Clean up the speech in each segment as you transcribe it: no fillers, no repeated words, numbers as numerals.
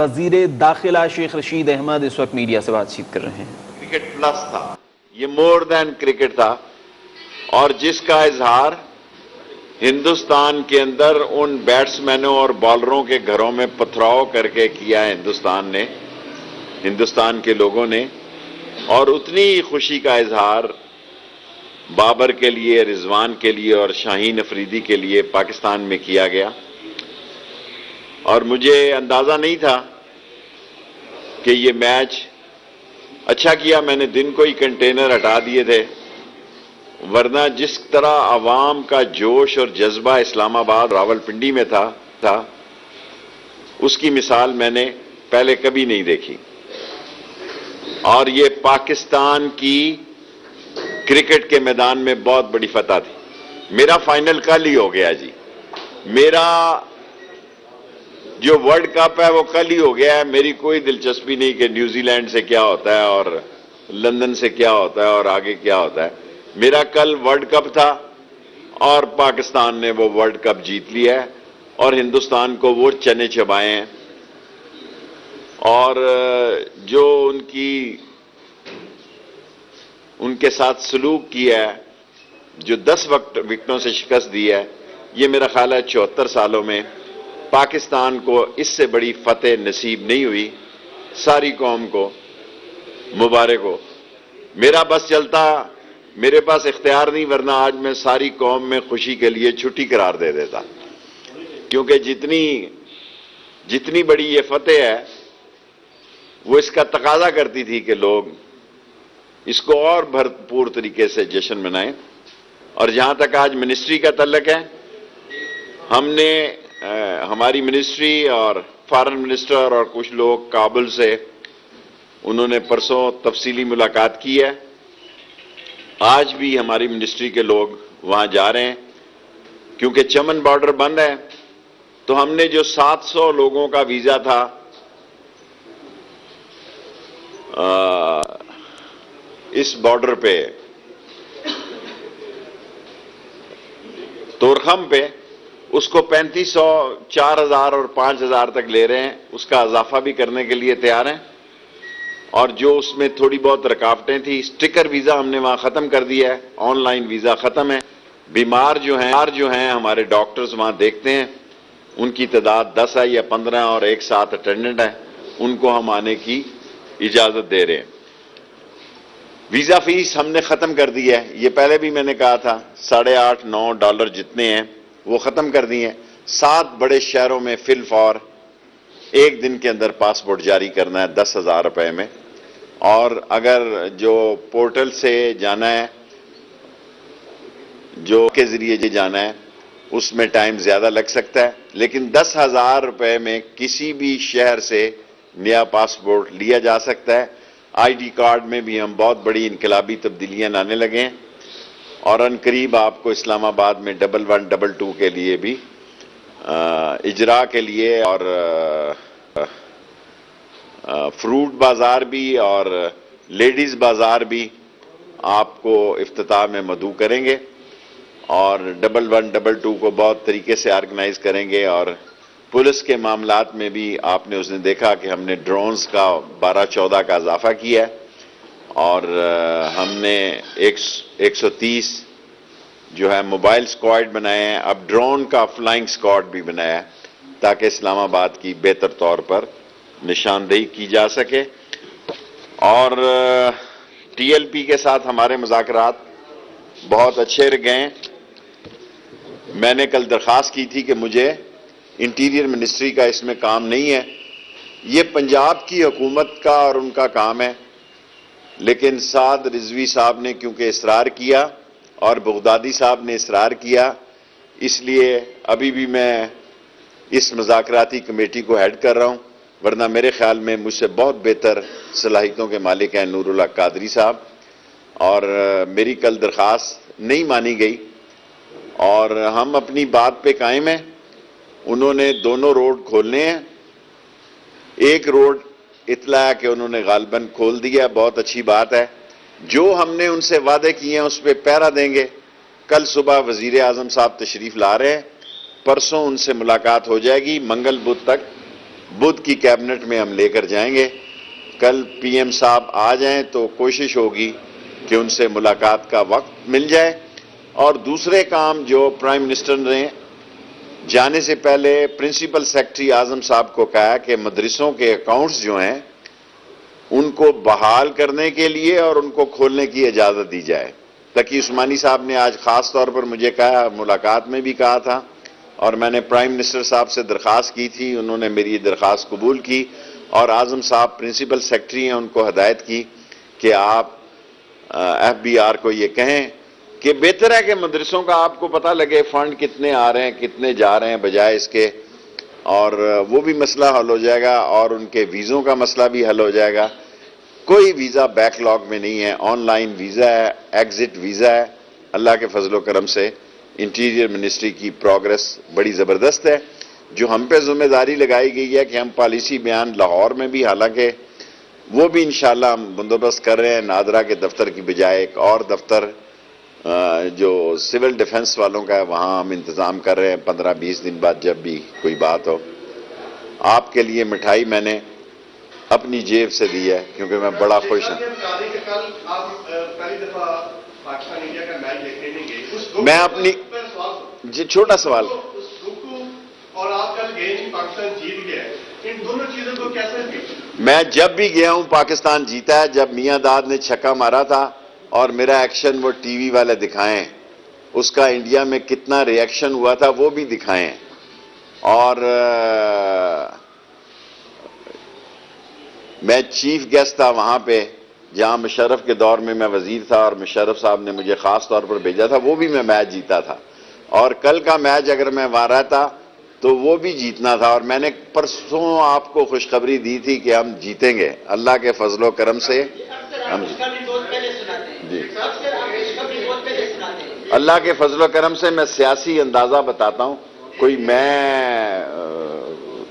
وزیر داخلہ شیخ رشید احمد اس وقت میڈیا سے بات چیت کر رہے ہیں۔ کرکٹ پلس تھا، یہ مور دین کرکٹ تھا، اور جس کا اظہار ہندوستان کے اندر ان بیٹسمینوں اور بالروں کے گھروں میں پتھراؤ کر کے کیا ہے ہندوستان کے لوگوں نے، اور اتنی ہی خوشی کا اظہار بابر کے لیے، رضوان کے لیے اور شاہین افریدی کے لیے پاکستان میں کیا گیا۔ اور مجھے اندازہ نہیں تھا کہ یہ میچ، اچھا کیا میں نے دن کو ہی کنٹینر ہٹا دیے تھے، ورنہ جس طرح عوام کا جوش اور جذبہ اسلام آباد راولپنڈی میں تھا اس کی مثال میں نے پہلے کبھی نہیں دیکھی۔ اور یہ پاکستان کی کرکٹ کے میدان میں بہت بڑی فتح تھی۔ میرا فائنل کل ہی ہو گیا جی، میرا جو ورلڈ کپ ہے وہ کل ہی ہو گیا ہے۔ میری کوئی دلچسپی نہیں کہ نیوزی لینڈ سے کیا ہوتا ہے اور لندن سے کیا ہوتا ہے اور آگے کیا ہوتا ہے۔ میرا کل ورلڈ کپ تھا اور پاکستان نے وہ ورلڈ کپ جیت لیا ہے اور ہندوستان کو وہ چنے چبائے ہیں، اور جو ان کے ساتھ سلوک کیا ہے، جو 10 وکٹوں سے شکست دی ہے، یہ میرا خیال ہے 74 سالوں میں پاکستان کو اس سے بڑی فتح نصیب نہیں ہوئی۔ ساری قوم کو مبارک ہو۔ میرا بس چلتا، میرے پاس اختیار نہیں، ورنہ آج میں ساری قوم میں خوشی کے لیے چھٹی قرار دے دیتا، کیونکہ جتنی بڑی یہ فتح ہے وہ اس کا تقاضا کرتی تھی کہ لوگ اس کو اور بھرپور طریقے سے جشن منائیں۔ اور جہاں تک آج منسٹری کا تعلق ہے، ہماری منسٹری اور فارن منسٹر اور کچھ لوگ کابل سے، انہوں نے پرسوں تفصیلی ملاقات کی ہے۔ آج بھی ہماری منسٹری کے لوگ وہاں جا رہے ہیں، کیونکہ چمن بارڈر بند ہے، تو ہم نے جو 700 لوگوں کا ویزا تھا اس بارڈر پہ تورخم پہ، اس کو 3500، 4000 اور 5000 تک لے رہے ہیں۔ اس کا اضافہ بھی کرنے کے لیے تیار ہیں، اور جو اس میں تھوڑی بہت رکاوٹیں تھیں، سٹیکر ویزا ہم نے وہاں ختم کر دیا ہے، آن لائن ویزا ختم ہے۔ بیمار جو ہیں ہمارے ڈاکٹرز وہاں دیکھتے ہیں، ان کی تعداد 10 ہے یا 15 اور ایک ساتھ اٹینڈنٹ ہے، ان کو ہم آنے کی اجازت دے رہے ہیں۔ ویزا فیس ہم نے ختم کر دی ہے، یہ پہلے بھی میں نے کہا تھا، $8.5-9 جتنے ہیں وہ ختم کر دی ہیں۔ 7 بڑے شہروں میں فی الفور ایک دن کے اندر پاسپورٹ جاری کرنا ہے 10,000 روپے میں، اور اگر جو پورٹل سے جانا ہے، جو کے ذریعے جانا ہے، اس میں ٹائم زیادہ لگ سکتا ہے، لیکن 10,000 روپے میں کسی بھی شہر سے نیا پاسپورٹ لیا جا سکتا ہے۔ آئی ڈی کارڈ میں بھی ہم بہت بڑی انقلابی تبدیلیاں لانے لگے ہیں، اور ان قریب آپ کو اسلام آباد میں 1122 کے لیے بھی اجرا کے لیے، اور فروٹ بازار بھی اور لیڈیز بازار بھی آپ کو افتتاح میں مدعو کریں گے، اور 1122 کو بہت طریقے سے آرگنائز کریں گے۔ اور پولیس کے معاملات میں بھی آپ نے اس نے دیکھا کہ ہم نے ڈرونز کا 12-14 کا اضافہ کیا ہے، اور ہم نے 130 جو ہے موبائل اسکواڈ بنائے ہیں، اب ڈرون کا فلائنگ اسکواڈ بھی بنایا ہے، تاکہ اسلام آباد کی بہتر طور پر نشاندہی کی جا سکے۔ اور ٹی ایل پی کے ساتھ ہمارے مذاکرات بہت اچھے گئے۔ میں نے کل درخواست کی تھی کہ مجھے انٹیریئر منسٹری کا اس میں کام نہیں ہے، یہ پنجاب کی حکومت کا اور ان کا کام ہے، لیکن سعد رضوی صاحب نے کیونکہ اصرار کیا اور بغدادی صاحب نے اصرار کیا، اس لیے ابھی بھی میں اس مذاکراتی کمیٹی کو ہیڈ کر رہا ہوں، ورنہ میرے خیال میں مجھ سے بہت بہتر صلاحیتوں کے مالک ہیں نور اللہ قادری صاحب، اور میری کل درخواست نہیں مانی گئی، اور ہم اپنی بات پہ قائم ہیں۔ انہوں نے دونوں روڈ کھولنے ہیں، ایک روڈ اطلاع ہے کہ انہوں نے غالباً کھول دیا، بہت اچھی بات ہے۔ جو ہم نے ان سے وعدے کیے ہیں اس پہ پہرا دیں گے۔ کل صبح وزیر اعظم صاحب تشریف لا رہے ہیں، پرسوں ان سے ملاقات ہو جائے گی، منگل بدھ تک بدھ کی کیبنٹ میں ہم لے کر جائیں گے. کل پی ایم صاحب آ جائیں تو کوشش ہوگی کہ ان سے ملاقات کا وقت مل جائے. اور دوسرے کام جو پرائم منسٹر نے جانے سے پہلے پرنسپل سیکرٹری اعظم صاحب کو کہا کہ مدرسوں کے اکاؤنٹس جو ہیں ان کو بحال کرنے کے لیے اور ان کو کھولنے کی اجازت دی جائے. تقی عثمانی صاحب نے آج خاص طور پر مجھے کہا, ملاقات میں بھی کہا تھا, اور میں نے پرائم منسٹر صاحب سے درخواست کی تھی, انہوں نے میری درخواست قبول کی, اور اعظم صاحب پرنسپل سیکرٹری ہیں ان کو ہدایت کی کہ آپ ایف بی آر کو یہ کہیں کہ بہتر ہے کہ مدرسوں کا آپ کو پتہ لگے فنڈ کتنے آ رہے ہیں کتنے جا رہے ہیں بجائے اس کے, اور وہ بھی مسئلہ حل ہو جائے گا اور ان کے ویزوں کا مسئلہ بھی حل ہو جائے گا. کوئی ویزا بیک لاگ میں نہیں ہے, آن لائن ویزا ہے, ایگزٹ ویزا ہے. اللہ کے فضل و کرم سے انٹیریئر منسٹری کی پروگرس بڑی زبردست ہے. جو ہم پہ ذمہ داری لگائی گئی ہے کہ ہم پالیسی بیان لاہور میں بھی, حالانکہ وہ بھی انشاءاللہ ہم بندوبست کر رہے ہیں, نادرا کے دفتر کی بجائے ایک اور دفتر جو سول ڈیفنس والوں کا ہے وہاں ہم انتظام کر رہے ہیں 15-20 دن بعد جب بھی کوئی بات ہو. آپ کے لیے مٹھائی میں نے اپنی جیب سے دی ہے کیونکہ میں بڑا خوش ہوں. میں اپنی جی چھوٹا سوال, اور آپ کل گئے نہیں, پاکستان جیت گیا, ان دونوں چیزوں کو کیسے؟ میں جب بھی گیا ہوں پاکستان جیتا ہے. جب میاں داد نے چھکا مارا تھا اور میرا ایکشن وہ ٹی وی والے دکھائیں, اس کا انڈیا میں کتنا ری ایکشن ہوا تھا وہ بھی دکھائیں. اور میں چیف گیسٹ تھا وہاں پہ جہاں مشرف کے دور میں وزیر تھا, اور مشرف صاحب نے مجھے خاص طور پر بھیجا تھا, وہ بھی میں میچ جیتا تھا. اور کل کا میچ اگر میں وہاں رہتا تو وہ بھی جیتنا تھا. اور میں نے پرسوں آپ کو خوشخبری دی تھی کہ ہم جیتیں گے اللہ کے فضل و کرم سے. ہم جی اللہ کے فضل و کرم سے میں سیاسی اندازہ بتاتا ہوں, کوئی میں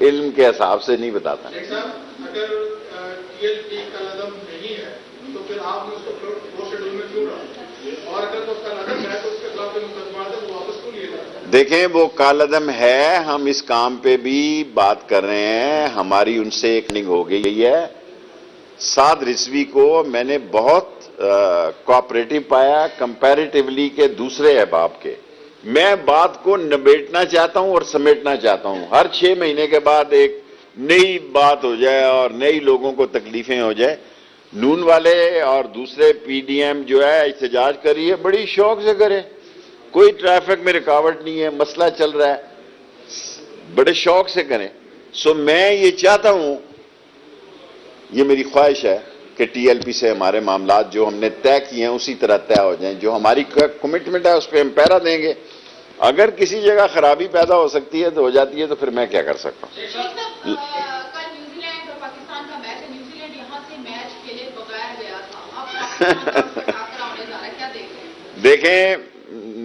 علم کے حساب سے نہیں بتاتا. اگر ٹی ایل پی کا عدم نہیں ہے تو پھر آپ نے اس کو دو شیڈول میں کیوں ڈالا, اور اگر اس کا عدم ہے تو اس کے خلاف مقدمات ہے وہ واپس کیوں لیے جاتا ہے؟ دیکھیں وہ کالعدم ہے, ہم اس کام پہ بھی بات کر رہے ہیں. ہماری ان سے ایک میٹنگ ہو گئی ہے. سعد رضوی کو میں نے بہت کوآپریٹو پایا کمپیریٹیولی کے دوسرے احباب کے. میں بات کو نبیٹنا چاہتا ہوں اور سمیٹنا چاہتا ہوں. ہر 6 مہینے کے بعد ایک نئی بات ہو جائے اور نئی لوگوں کو تکلیفیں ہو جائے. نون والے اور دوسرے پی ڈی ایم جو ہے احتجاج کر رہی ہے, بڑی شوق سے کرے, کوئی ٹریفک میں رکاوٹ نہیں ہے, مسئلہ چل رہا ہے, بڑے شوق سے کریں. سو میں یہ چاہتا ہوں, یہ میری خواہش ہے کہ ٹی ایل پی سے ہمارے معاملات جو ہم نے طے کیے ہیں اسی طرح طے ہو جائیں. جو ہماری کمٹمنٹ ہے اس پہ ہم پہرا دیں گے. اگر کسی جگہ خرابی پیدا ہو سکتی ہے تو ہو جاتی ہے, تو پھر میں کیا کر سکتا ہوں. کل نیوزی لینڈ اور پاکستان کا میچ ہے, نیوزی لینڈ یہاں سے میچ کھیلے بغیر گیا تھا, اب پاکستان ہونے جا رہا ہے, کیا دیکھیں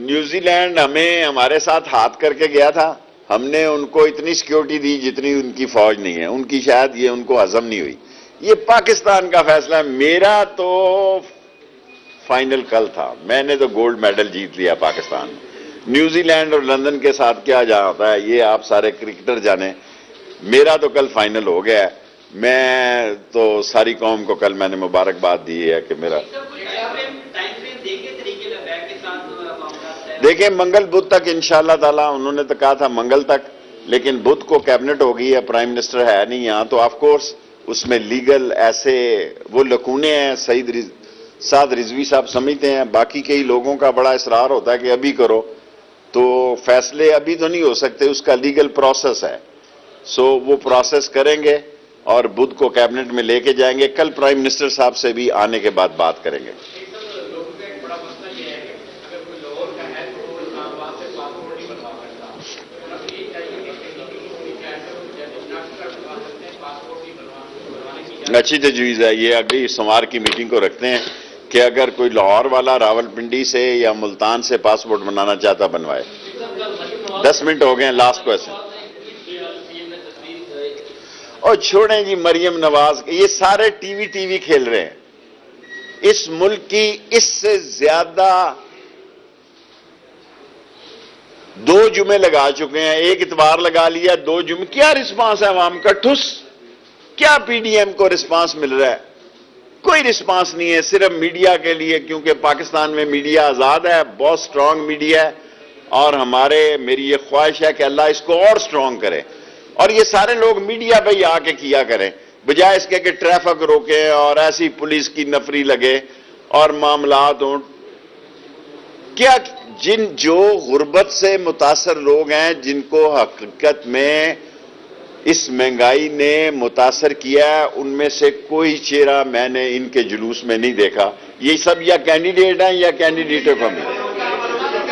نیوزی لینڈ ہمارے ساتھ ہاتھ کر کے گیا تھا. ہم نے ان کو اتنی سیکیورٹی دی جتنی ان کی فوج نہیں ہے. ان کی شاید یہ ان کو ہضم نہیں ہوئی. یہ پاکستان کا فیصلہ ہے. میرا تو فائنل کل تھا, میں نے تو گولڈ میڈل جیت لیا پاکستان میں. نیوزی لینڈ اور لندن کے ساتھ کیا جاتا ہے یہ آپ سارے کرکٹر جانیں. میرا تو کل فائنل ہو گیا ہے. میں تو ساری قوم کو کل میں نے مبارکباد دی ہے کہ میرا دیکھیں منگل بدھ تک انشاءاللہ تعالیٰ, انہوں نے تو کہا تھا منگل تک, لیکن بدھ کو کیبنٹ ہو گئی ہے, پرائم منسٹر ہے نہیں یہاں, تو آف کورس اس میں لیگل ایسے وہ لکونے ہیں. سعد رضوی صاحب سمجھتے ہیں, باقی کئی لوگوں کا بڑا اصرار ہوتا ہے کہ ابھی کرو, تو فیصلے ابھی تو نہیں ہو سکتے, اس کا لیگل پروسیس ہے. سو وہ پروسیس کریں گے اور بدھ کو کیبنٹ میں لے کے جائیں گے. کل پرائم منسٹر صاحب سے بھی آنے کے بعد بات کریں گے. اچھی تجویز ہے یہ. اگلی سوموار کی میٹنگ کو رکھتے ہیں کہ اگر کوئی لاہور والا راول پنڈی سے یا ملتان سے پاسپورٹ بنانا چاہتا بنوائے. 10 منٹ ہو گئے ہیں, لاسٹ کویسچن. اور چھوڑیں جی مریم نواز, یہ سارے ٹی وی کھیل رہے ہیں. اس ملک کی اس سے زیادہ 2 جمعے لگا چکے ہیں, 1 اتوار لگا لیا, 2 جمعے, کیا رسپانس ہے عوام کا؟ ٹھس. کیا پی ڈی ایم کو رسپانس مل رہا ہے؟ کوئی رسپانس نہیں ہے, صرف میڈیا کے لیے, کیونکہ پاکستان میں میڈیا آزاد ہے, بہت سٹرونگ میڈیا ہے, اور میری یہ خواہش ہے کہ اللہ اس کو اور سٹرونگ کرے, اور یہ سارے لوگ میڈیا پہ ہی آ کے کیا کریں, بجائے اس کے کہ ٹریفک روکیں اور ایسی پولیس کی نفری لگے اور معاملات ہوں. کیا جو غربت سے متاثر لوگ ہیں, جن کو حقیقت میں اس مہنگائی نے متاثر کیا ہے, ان میں سے کوئی چہرہ میں نے ان کے جلوس میں نہیں دیکھا. یہ سب یا کینڈیڈیٹ ہیں یا کینڈیڈیٹوں کو بھی.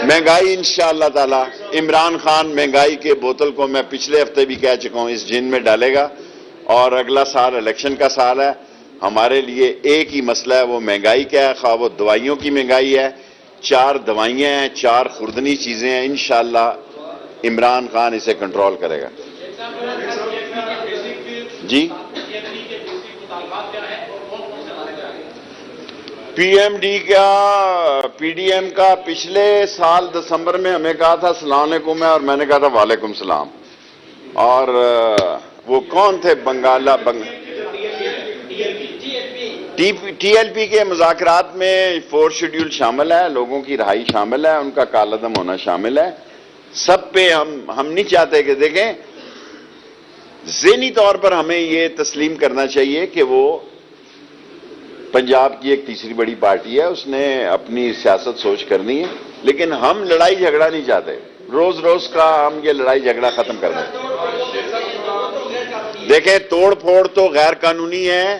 مہنگائی انشاءاللہ تعالی, عمران خان مہنگائی کے بوتل کو میں پچھلے ہفتے بھی کہہ چکا ہوں اس جن میں ڈالے گا, اور اگلا سال الیکشن کا سال ہے. ہمارے لیے ایک ہی مسئلہ ہے, وہ مہنگائی کا ہے, خواہ وہ دوائیوں کی مہنگائی ہے. 4 دوائیاں ہیں, 4 خوردنی چیزیں ہیں, انشاءاللہ عمران خان اسے کنٹرول کرے گا. جی پی ڈی ایم کا پچھلے سال دسمبر میں ہمیں کہا تھا السلام علیکم ہے, اور میں نے کہا تھا وعلیکم السلام. اور وہ کون تھے؟ ٹی ایل پی کے مذاکرات میں 4 شیڈول شامل ہے, لوگوں کی رہائی شامل ہے, ان کا کالعدم ہونا شامل ہے. سب پہ ہم نہیں چاہتے کہ دیکھیں, ذہنی طور پر ہمیں یہ تسلیم کرنا چاہیے کہ وہ پنجاب کی ایک تیسری بڑی پارٹی ہے, اس نے اپنی سیاست سوچ کرنی ہے, لیکن ہم لڑائی جھگڑا نہیں چاہتے. روز روز کا ہم یہ لڑائی جھگڑا ختم کر دیں. دیکھیں, توڑ پھوڑ تو غیر قانونی ہے,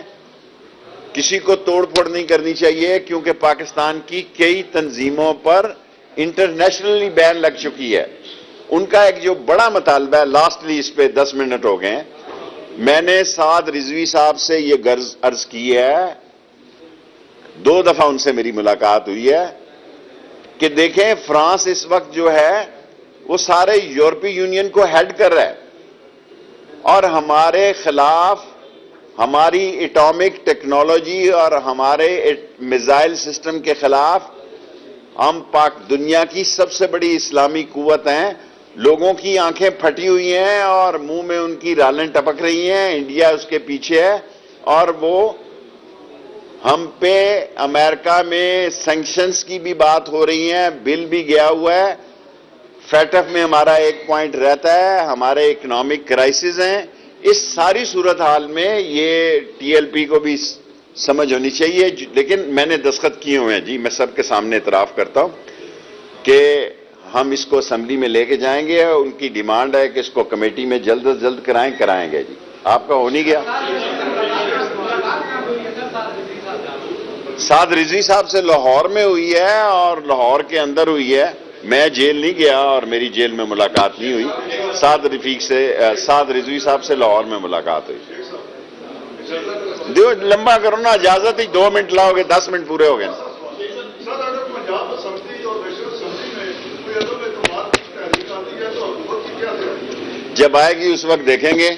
کسی کو توڑ پھوڑ نہیں کرنی چاہیے, کیونکہ پاکستان کی کئی تنظیموں پر انٹرنیشنلی بین لگ چکی ہے. ان کا ایک جو بڑا مطالبہ ہے, لاسٹلی اس پہ 10 منٹ ہو گئے ہیں, میں نے سعد رضوی صاحب سے یہ عرض کی ہے, 2 دفعہ ان سے میری ملاقات ہوئی ہے, کہ دیکھیں فرانس اس وقت جو ہے وہ سارے یورپی یونین کو ہیڈ کر رہا ہے, اور ہمارے خلاف ہماری ایٹامک ٹیکنالوجی اور ہمارے میزائل سسٹم کے خلاف ہم دنیا کی سب سے بڑی اسلامی قوت ہیں. لوگوں کی آنکھیں پھٹی ہوئی ہیں اور منہ میں ان کی رالیں ٹپک رہی ہیں, انڈیا اس کے پیچھے ہے, اور وہ ہم پہ امریکہ میں سینکشنز کی بھی بات ہو رہی ہیں, بل بھی گیا ہوا ہے. فیٹف میں ہمارا 1 پوائنٹ رہتا ہے, ہمارے اکنامک کرائسس ہیں. اس ساری صورتحال میں یہ ٹی ایل پی کو بھی سمجھ ہونی چاہیے, لیکن میں نے دستخط کیے ہوئے ہیں جی, میں سب کے سامنے اعتراف کرتا ہوں کہ ہم اس کو اسمبلی میں لے کے جائیں گے. ان کی ڈیمانڈ ہے کہ اس کو کمیٹی میں جلد از جلد کرائیں گے جی. آپ کا ہو نہیں گیا؟ سعد رضوی صاحب سے لاہور میں ہوئی ہے, اور لاہور کے اندر ہوئی ہے. میں جیل نہیں گیا اور میری جیل میں ملاقات نہیں ہوئی. سعد رضوی صاحب سے لاہور میں ملاقات ہوئی. دیو لمبا کرو نا, اجازت ہی 2 منٹ لاؤ گے, 10 منٹ پورے ہو گئے. جب آئے گی اس وقت دیکھیں گے,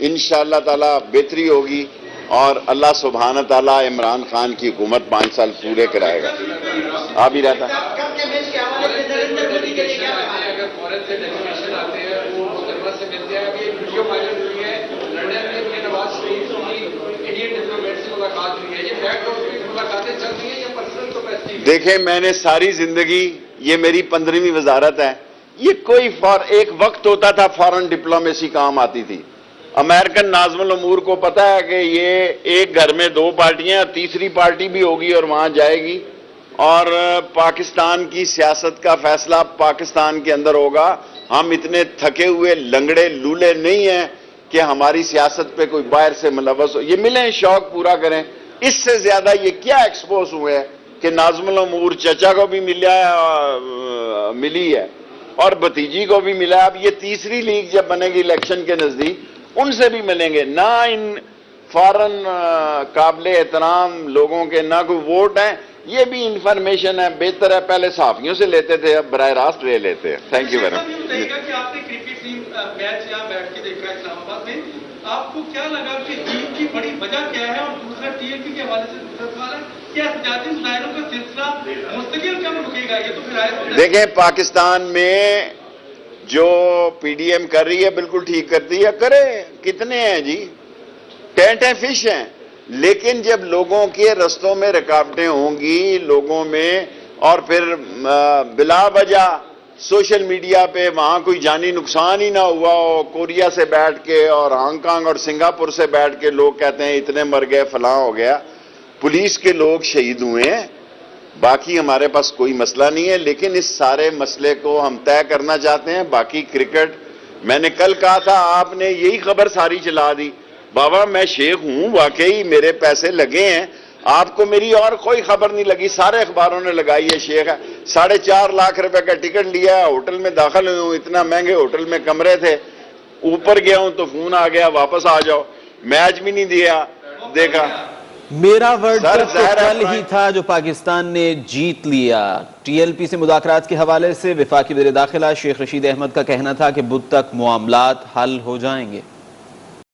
انشاءاللہ تعالی بہتری ہوگی, اور اللہ سبحانہ تعالیٰ عمران خان کی حکومت 5 سال پورے کرائے گا. آ بھی رہتا دیکھیں, میں نے ساری زندگی, یہ میری 15ویں وزارت ہے, یہ کوئی ایک وقت ہوتا تھا فارن ڈپلومیسی کام آتی تھی. امریکن ناظم الامور کو پتا ہے کہ یہ ایک گھر میں 2 پارٹیاں, تیسری پارٹی بھی ہوگی اور وہاں جائے گی, اور پاکستان کی سیاست کا فیصلہ پاکستان کے اندر ہوگا. ہم اتنے تھکے ہوئے لنگڑے لولے نہیں ہیں کہ ہماری سیاست پہ کوئی باہر سے ملوث ہو. یہ ملیں, شوق پورا کریں. اس سے زیادہ یہ کیا ایکسپوز ہوئے ہیں کہ ناظم الامور چچا کو بھی ملی ہے اور بھتیجی کو بھی ملا. اب یہ تیسری لیگ جب بنے گی الیکشن کے نزدیک, ان سے بھی ملیں گے. نہ ان فارن قابل احترام لوگوں کے نہ کوئی ووٹ ہیں, یہ بھی انفارمیشن ہے. بہتر ہے پہلے صحافیوں سے لیتے تھے, اب براہ راست لے لیتے ہیں. Thank you very much. آپ نے کرکٹ میچ یہاں بیٹھ کے دیکھا اسلام آباد میں, آپ کو کیا لگا کہ جیت کی بڑی وجہ کیا ہے؟ اور دوسرا ٹی ایل پی کے حوالے سے دوسرا سوال ہے, کیا احتجاجی مظاہروں کا سلسلہ مستقل کب رکے گا؟ یہ تو پھر آئے. دیکھیں, پاکستان میں جو پی ڈی ایم کر رہی ہے بالکل ٹھیک کرتی ہے, کرے, کتنے ہیں جی, ٹینٹ ہیں, فش ہیں, لیکن جب لوگوں کے رستوں میں رکاوٹیں ہوں گی, لوگوں میں, اور پھر بلا وجہ سوشل میڈیا پہ وہاں کوئی جانی نقصان ہی نہ ہوا ہو, کوریا سے بیٹھ کے اور ہانگ کانگ اور سنگاپور سے بیٹھ کے لوگ کہتے ہیں اتنے مر گئے, فلاں ہو گیا, پولیس کے لوگ شہید ہوئے ہیں, باقی ہمارے پاس کوئی مسئلہ نہیں ہے. لیکن اس سارے مسئلے کو ہم طے کرنا چاہتے ہیں. باقی کرکٹ, میں نے کل کہا تھا, آپ نے یہی خبر ساری چلا دی. بابا میں شیخ ہوں, واقعی میرے پیسے لگے ہیں, آپ کو میری اور کوئی خبر نہیں لگی, سارے اخباروں نے لگائی ہے شیخ ہے. 4.5 لاکھ روپے کا ٹکٹ لیا ہے, ہوٹل میں داخل ہوئے ہوں, اتنا مہنگے ہوٹل میں کمرے تھے, اوپر گیا ہوں تو فون آ گیا واپس آ جاؤ, میچ بھی نہیں دیا, دیکھا. میرا ورلڈ سر، کپ تو ظاہر ہے کل ہی تھا جو پاکستان نے جیت لیا. ٹی ایل پی سے مذاکرات کے حوالے سے وفاقی وزیر داخلہ شیخ رشید احمد کا کہنا تھا کہ بدھ تک معاملات حل ہو جائیں گے.